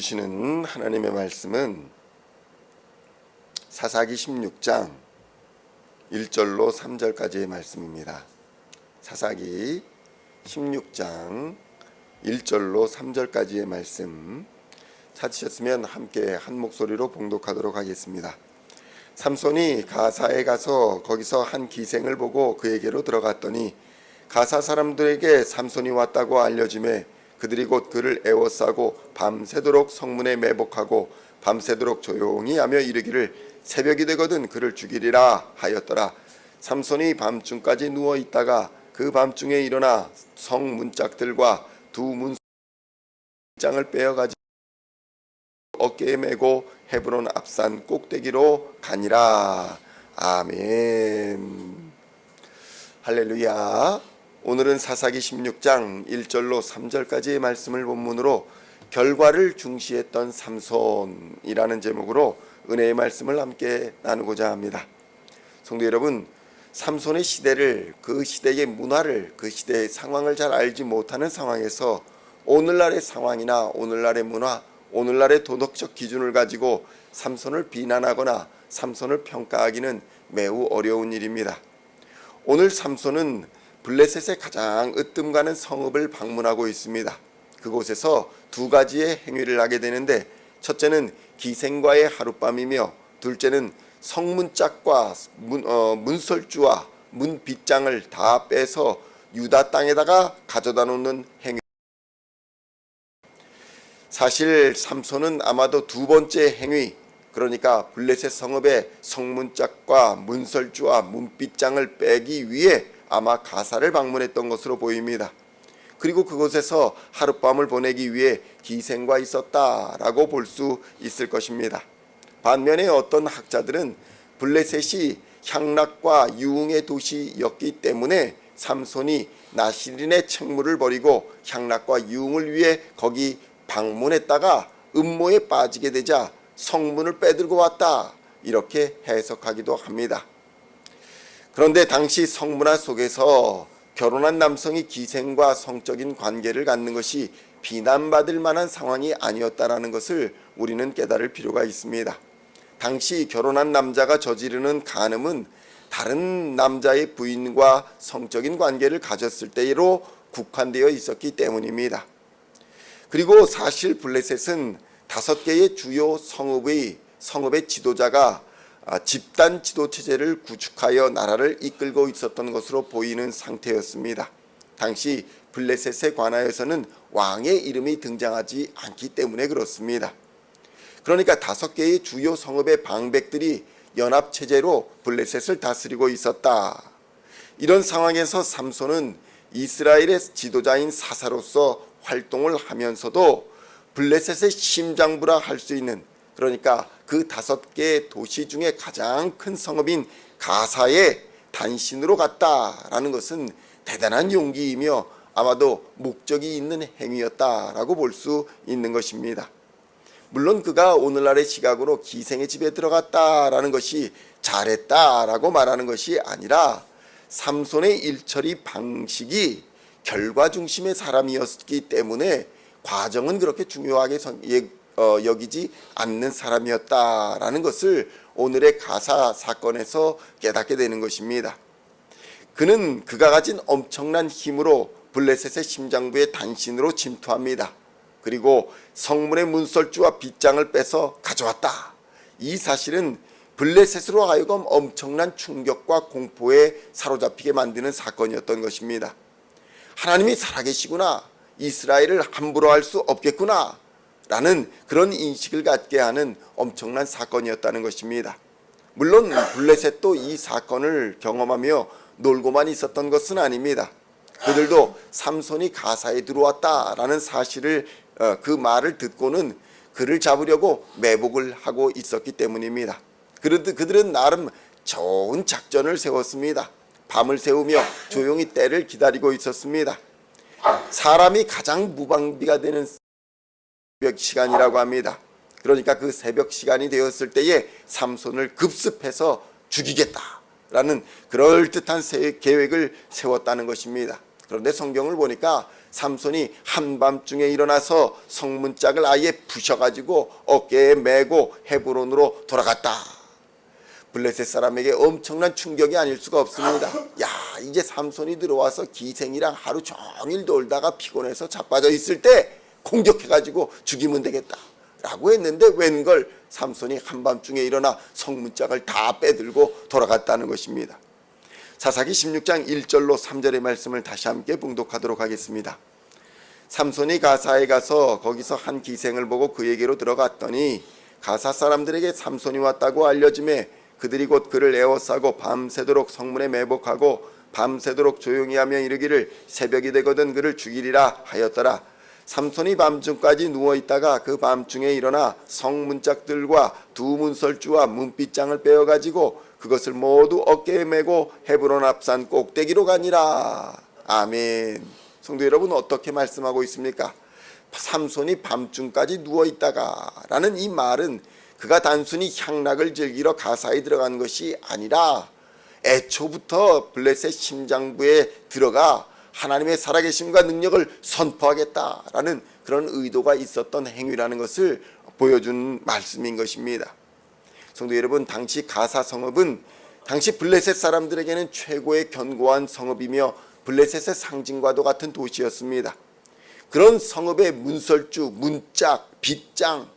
주시는 하나님의 말씀은 사사기 16장 1절로 3절까지의 말씀입니다. 사사기 16장 1절로 3절까지의 말씀 찾으셨으면 함께 한 목소리로 봉독하도록 하겠습니다. 삼손이 가사에 가서 거기서 한 기생을 보고 그에게로 들어갔더니 가사 사람들에게 삼손이 왔다고 알려지매 그들이 곧 그를 애워싸고 밤새도록 성문에 매복하고 밤새도록 조용히 하며 이르기를 새벽이 되거든 그를 죽이리라 하였더라. 삼손이 밤중까지 누워 있다가 그 밤중에 일어나 성 문짝들과 두 문장을 빼어가지고 어깨에 메고 헤브론 앞산 꼭대기로 가니라. 아멘. 할렐루야. 오늘은 사사기 16장 1절로 3절까지의 말씀을 본문으로 결과를 중시했던 삼손이라는 제목으로 은혜의 말씀을 함께 나누고자 합니다. 성도 여러분, 삼손의 시대를, 그 시대의 문화를, 그 시대의 상황을 잘 알지 못하는 상황에서 오늘날의 상황이나 오늘날의 문화, 오늘날의 도덕적 기준을 가지고 삼손을 비난하거나 삼손을 평가하기는 매우 어려운 일입니다. 오늘 삼손은 블레셋의 가장 으뜸가는 성읍을 방문하고 있습니다. 그곳에서 두 가지의 행위를 하게 되는데, 첫째는 기생과의 하룻밤이며 둘째는 성문짝과 문설주와 문빗장을 다 빼서 유다 땅에다가 가져다 놓는 행위. 사실 삼손은 아마도 두 번째 행위, 그러니까 블레셋 성읍의 성문짝과 문설주와 문빗장을 빼기 위해 아마 가사를 방문했던 것으로 보입니다. 그리고 그곳에서 하룻밤을 보내기 위해 기생과 있었다라고 볼 수 있을 것입니다. 반면에 어떤 학자들은 블레셋이 향락과 유흥의 도시였기 때문에 삼손이 나실인의 책무를 버리고 향락과 유흥을 위해 거기 방문했다가 음모에 빠지게 되자 성문을 빼들고 왔다, 이렇게 해석하기도 합니다. 그런데 당시 성문화 속에서 결혼한 남성이 기생과 성적인 관계를 갖는 것이 비난받을 만한 상황이 아니었다라는 것을 우리는 깨달을 필요가 있습니다. 당시 결혼한 남자가 저지르는 간음은 다른 남자의 부인과 성적인 관계를 가졌을 때로 국한되어 있었기 때문입니다. 그리고 사실 블레셋은 5개의 주요 성읍의 지도자가 집단 지도체제를 구축하여 나라를 이끌고 있었던 것으로 보이는 상태였습니다. 당시 블레셋에 관하여서는 왕의 이름이 등장하지 않기 때문에 그렇습니다. 그러니까 5개의 주요 성읍의 방백들이 연합체제로 블레셋을 다스리고 있었다. 이런 상황에서 삼손은 이스라엘의 지도자인 사사로서 활동을 하면서도 블레셋의 심장부라 할 수 있는, 그러니까 그 5개의 도시 중에 가장 큰 성읍인 가사에 단신으로 갔다라는 것은 대단한 용기이며 아마도 목적이 있는 행위였다라고 볼 수 있는 것입니다. 물론 그가 오늘날의 시각으로 기생의 집에 들어갔다라는 것이 잘했다라고 말하는 것이 아니라 삼손의 일처리 방식이 결과 중심의 사람이었기 때문에 과정은 그렇게 중요하게 여기지 않는 사람이었다라는 것을 오늘의 가사 사건에서 깨닫게 되는 것입니다. 그는 그가 가진 엄청난 힘으로 블레셋의 심장부에 단신으로 침투합니다. 그리고 성문의 문설주와 빗장을 빼서 가져왔다. 이 사실은 블레셋으로 하여금 엄청난 충격과 공포에 사로잡히게 만드는 사건이었던 것입니다. 하나님이 살아계시구나, 이스라엘을 함부로 할 수 없겠구나 라는 그런 인식을 갖게 하는 엄청난 사건이었다는 것입니다. 물론 블레셋도 이 사건을 경험하며 놀고만 있었던 것은 아닙니다. 그들도 삼손이 가사에 들어왔다라는 사실을, 그 말을 듣고는 그를 잡으려고 매복을 하고 있었기 때문입니다. 그들은 나름 좋은 작전을 세웠습니다. 밤을 새우며 조용히 때를 기다리고 있었습니다. 사람이 가장 무방비가 되는 새벽 시간이라고 합니다. 그러니까 그 새벽 시간이 되었을 때에 삼손을 급습해서 죽이겠다라는 그럴듯한 계획을 세웠다는 것입니다. 그런데 성경을 보니까 삼손이 한밤중에 일어나서 성문짝을 아예 부셔가지고 어깨에 메고 헤브론으로 돌아갔다. 블레셋 사람에게 엄청난 충격이 아닐 수가 없습니다. 야, 이제 삼손이 들어와서 기생이랑 하루 종일 놀다가 피곤해서 자빠져 있을 때 공격해가지고 죽이면 되겠다 라고 했는데 웬걸 삼손이 한밤중에 일어나 성문짝을 다 빼들고 돌아갔다는 것입니다. 사사기 16장 1절로 3절의 말씀을 다시 함께 봉독하도록 하겠습니다. 삼손이 가사에 가서 거기서 한 기생을 보고 그에게로 들어갔더니 가사 사람들에게 삼손이 왔다고 알려지매 그들이 곧 그를 에워싸고 밤새도록 성문에 매복하고 밤새도록 조용히 하며 이르기를 새벽이 되거든 그를 죽이리라 하였더라. 삼손이 밤중까지 누워있다가 그 밤중에 일어나 성문짝들과 두 문설주와 문빗장을 빼어가지고 그것을 모두 어깨에 메고 헤브론 앞산 꼭대기로 가니라. 아멘. 성도 여러분, 어떻게 말씀하고 있습니까? 삼손이 밤중까지 누워있다가 라는 이 말은 그가 단순히 향락을 즐기러 가사에 들어간 것이 아니라 애초부터 블레셋 심장부에 들어가 하나님의 살아계심과 능력을 선포하겠다라는 그런 의도가 있었던 행위라는 것을 보여준 말씀인 것입니다. 성도 여러분, 당시 가사 성읍은 당시 블레셋 사람들에게는 최고의 견고한 성읍이며 블레셋의 상징과도 같은 도시였습니다. 그런 성읍의 문설주, 문짝, 빗장,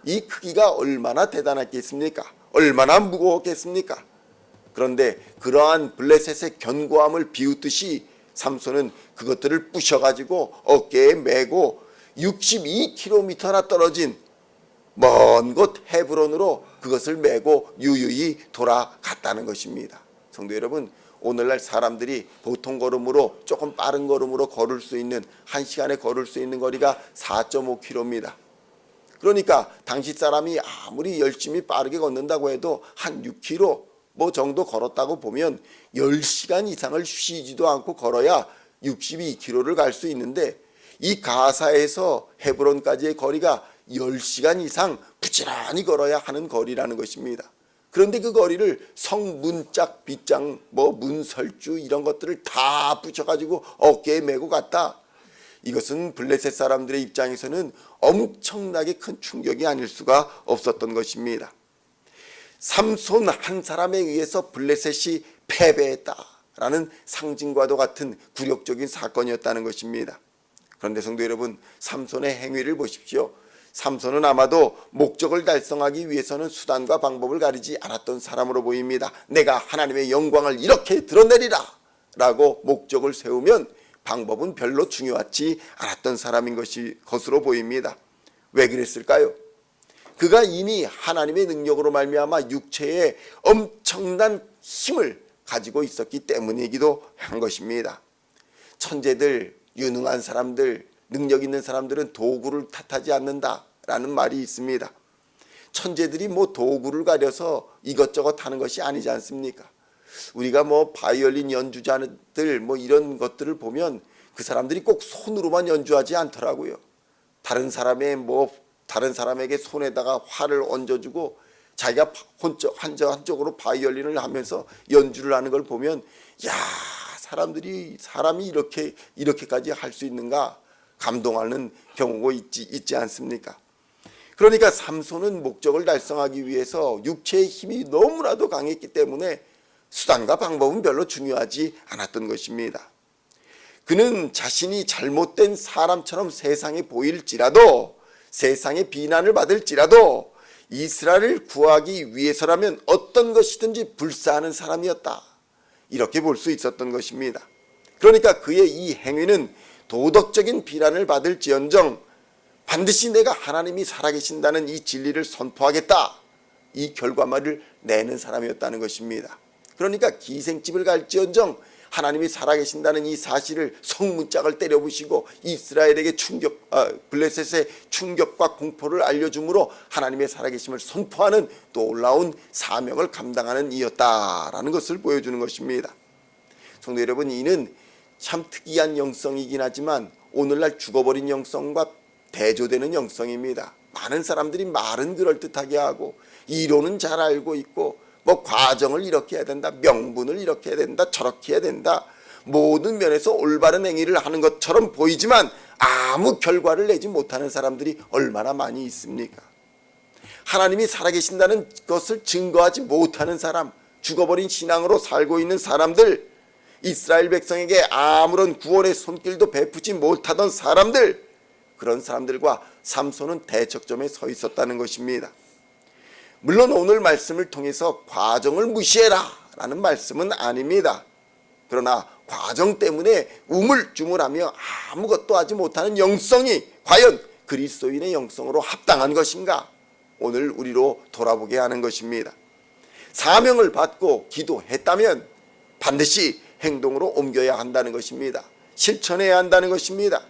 이 크기가 얼마나 대단했겠습니까? 얼마나 무거웠겠습니까? 그런데 그러한 블레셋의 견고함을 비웃듯이 삼손은 그것들을 부셔가지고 어깨에 메고 62km나 떨어진 먼 곳 헤브론으로 그것을 메고 유유히 돌아갔다는 것입니다. 성도 여러분, 오늘날 사람들이 보통 걸음으로 조금 빠른 걸음으로 걸을 수 있는 1시간에 걸을 수 있는 거리가 4.5km입니다. 그러니까 당시 사람이 아무리 열심히 빠르게 걷는다고 해도 한 6km 정도 걸었다고 보면 10시간 이상을 쉬지도 않고 걸어야 62km를 갈 수 있는데 이 가사에서 헤브론까지의 거리가 10시간 이상 부지런히 걸어야 하는 거리라는 것입니다. 그런데 그 거리를 성문짝, 빗장, 문설주 이런 것들을 다 붙여가지고 어깨에 메고 갔다. 이것은 블레셋 사람들의 입장에서는 엄청나게 큰 충격이 아닐 수가 없었던 것입니다. 삼손 한 사람에 의해서 블레셋이 패배했다라는 상징과도 같은 굴욕적인 사건이었다는 것입니다. 그런데 성도 여러분, 삼손의 행위를 보십시오. 삼손은 아마도 목적을 달성하기 위해서는 수단과 방법을 가리지 않았던 사람으로 보입니다. 내가 하나님의 영광을 이렇게 드러내리라 라고 목적을 세우면 방법은 별로 중요하지 않았던 사람인 것으로 보입니다. 왜 그랬을까요? 그가 이미 하나님의 능력으로 말미암아 육체에 엄청난 힘을 가지고 있었기 때문이기도 한 것입니다. 천재들, 유능한 사람들, 능력 있는 사람들은 도구를 탓하지 않는다라는 말이 있습니다. 천재들이 도구를 가려서 이것저것 하는 것이 아니지 않습니까? 우리가 바이올린 연주자들 이런 것들을 보면 그 사람들이 꼭 손으로만 연주하지 않더라고요. 다른 사람에게 손에다가 활을 얹어주고 자기가 한쪽으로 바이올린을 하면서 연주를 하는 걸 보면 야, 사람이 이렇게까지 할 수 있는가 감동하는 경우가 있지 않습니까? 그러니까 삼손은 목적을 달성하기 위해서 육체의 힘이 너무나도 강했기 때문에 수단과 방법은 별로 중요하지 않았던 것입니다. 그는 자신이 잘못된 사람처럼 세상에 보일지라도, 세상의 비난을 받을지라도 이스라엘을 구하기 위해서라면 어떤 것이든지 불사하는 사람이었다. 이렇게 볼 수 있었던 것입니다. 그러니까 그의 이 행위는 도덕적인 비난을 받을지언정 반드시 내가 하나님이 살아계신다는 이 진리를 선포하겠다, 이 결과물을 내는 사람이었다는 것입니다. 그러니까 기생집을 갈지언정 하나님이 살아계신다는 이 사실을 성문짝을 때려부시고 이스라엘에게 블레셋의 충격과 공포를 알려줌으로 하나님의 살아계심을 선포하는 놀라운 사명을 감당하는 이였다라는 것을 보여주는 것입니다. 성도 여러분, 이는 참 특이한 영성이긴 하지만 오늘날 죽어버린 영성과 대조되는 영성입니다. 많은 사람들이 말은 그럴듯하게 하고 이론은 잘 알고 있고 과정을 이렇게 해야 된다, 명분을 이렇게 해야 된다, 저렇게 해야 된다, 모든 면에서 올바른 행위를 하는 것처럼 보이지만 아무 결과를 내지 못하는 사람들이 얼마나 많이 있습니까? 하나님이 살아계신다는 것을 증거하지 못하는 사람, 죽어버린 신앙으로 살고 있는 사람들, 이스라엘 백성에게 아무런 구원의 손길도 베푸지 못하던 사람들, 그런 사람들과 삼손은 대척점에 서 있었다는 것입니다. 물론 오늘 말씀을 통해서 과정을 무시해라 라는 말씀은 아닙니다. 그러나 과정 때문에 우물쭈물하며 아무것도 하지 못하는 영성이 과연 그리스도인의 영성으로 합당한 것인가? 오늘 우리로 돌아보게 하는 것입니다. 사명을 받고 기도했다면 반드시 행동으로 옮겨야 한다는 것입니다. 실천해야 한다는 것입니다.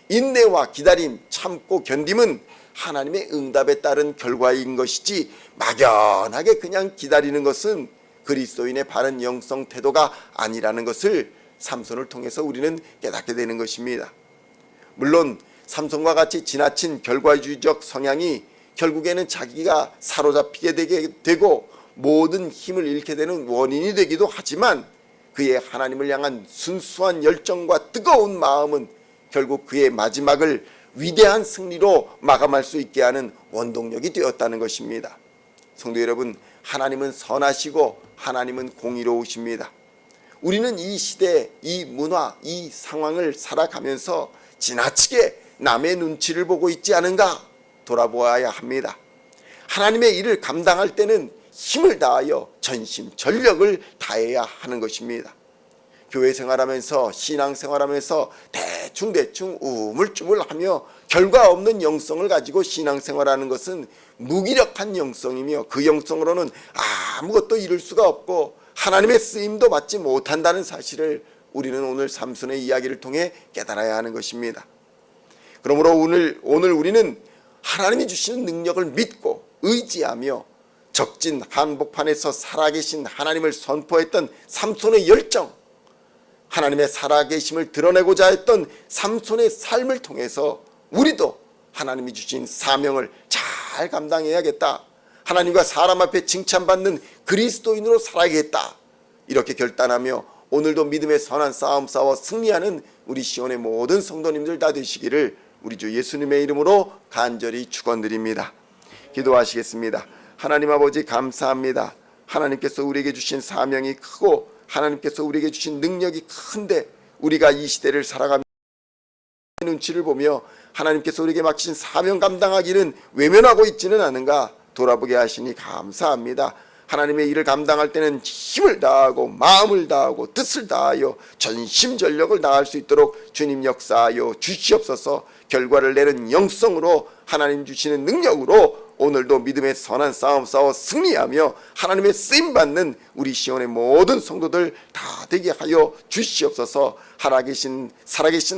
인내와 기다림, 참고 견딤은 하나님의 응답에 따른 결과인 것이지 막연하게 그냥 기다리는 것은 그리스도인의 바른 영성 태도가 아니라는 것을 삼손을 통해서 우리는 깨닫게 되는 것입니다. 물론 삼손과 같이 지나친 결과주의적 성향이 결국에는 자기가 사로잡히게 되고 모든 힘을 잃게 되는 원인이 되기도 하지만 그의 하나님을 향한 순수한 열정과 뜨거운 마음은 결국 그의 마지막을 위대한 승리로 마감할 수 있게 하는 원동력이 되었다는 것입니다. 성도 여러분, 하나님은 선하시고 하나님은 공의로우십니다. 우리는 이 시대, 이 문화, 이 상황을 살아가면서 지나치게 남의 눈치를 보고 있지 않은가 돌아보아야 합니다. 하나님의 일을 감당할 때는 힘을 다하여 전심전력을 다해야 하는 것입니다. 교회 생활하면서 신앙 생활하면서 대충 우물쭈물하며 결과 없는 영성을 가지고 신앙 생활하는 것은 무기력한 영성이며 그 영성으로는 아무것도 이룰 수가 없고 하나님의 쓰임도 받지 못한다는 사실을 우리는 오늘 삼손의 이야기를 통해 깨달아야 하는 것입니다. 그러므로 오늘 우리는 하나님이 주시는 능력을 믿고 의지하며 적진 한복판에서 살아계신 하나님을 선포했던 삼손의 열정, 하나님의 살아계심을 드러내고자 했던 삼손의 삶을 통해서 우리도 하나님이 주신 사명을 잘 감당해야겠다. 하나님과 사람 앞에 칭찬받는 그리스도인으로 살아야겠다. 이렇게 결단하며 오늘도 믿음의 선한 싸움 싸워 승리하는 우리 시온의 모든 성도님들 다 되시기를 우리 주 예수님의 이름으로 간절히 축원드립니다. 기도하시겠습니다. 하나님 아버지 감사합니다. 하나님께서 우리에게 주신 사명이 크고 하나님께서 우리에게 주신 능력이 큰데 우리가 이 시대를 살아가며 눈치를 보며 하나님께서 우리에게 맡기신 사명 감당하기는 외면하고 있지는 않은가 돌아보게 하시니 감사합니다. 하나님의 일을 감당할 때는 힘을 다하고 마음을 다하고 뜻을 다하여 전심전력을 다할 수 있도록 주님 역사하여 주시옵소서. 결과를 내는 영성으로 하나님 주시는 능력으로 오늘도 믿음의 선한 싸움 싸워 승리하며 하나님의 쓰임받는 우리 시온의 모든 성도들 다 되게 하여 주시옵소서. 살아계신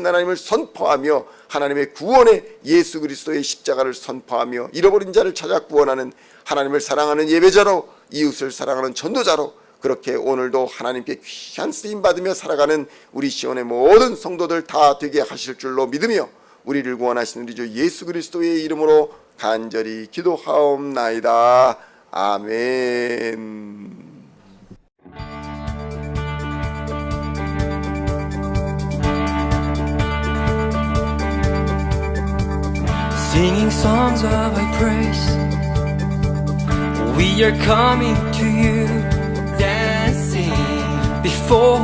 하나님을 선포하며 하나님의 구원의 예수 그리스도의 십자가를 선포하며 잃어버린 자를 찾아 구원하는 하나님을 사랑하는 예배자로 이웃을 사랑하는 전도자로 그렇게 오늘도 하나님께 귀한 쓰임받으며 살아가는 우리 시온의 모든 성도들 다 되게 하실 줄로 믿으며 우리를 구원하시는 우리 주 예수 그리스도의 이름으로 간절히 기도하옵나이다. 아멘. Singing songs of thy praise, we are coming to you, dancing before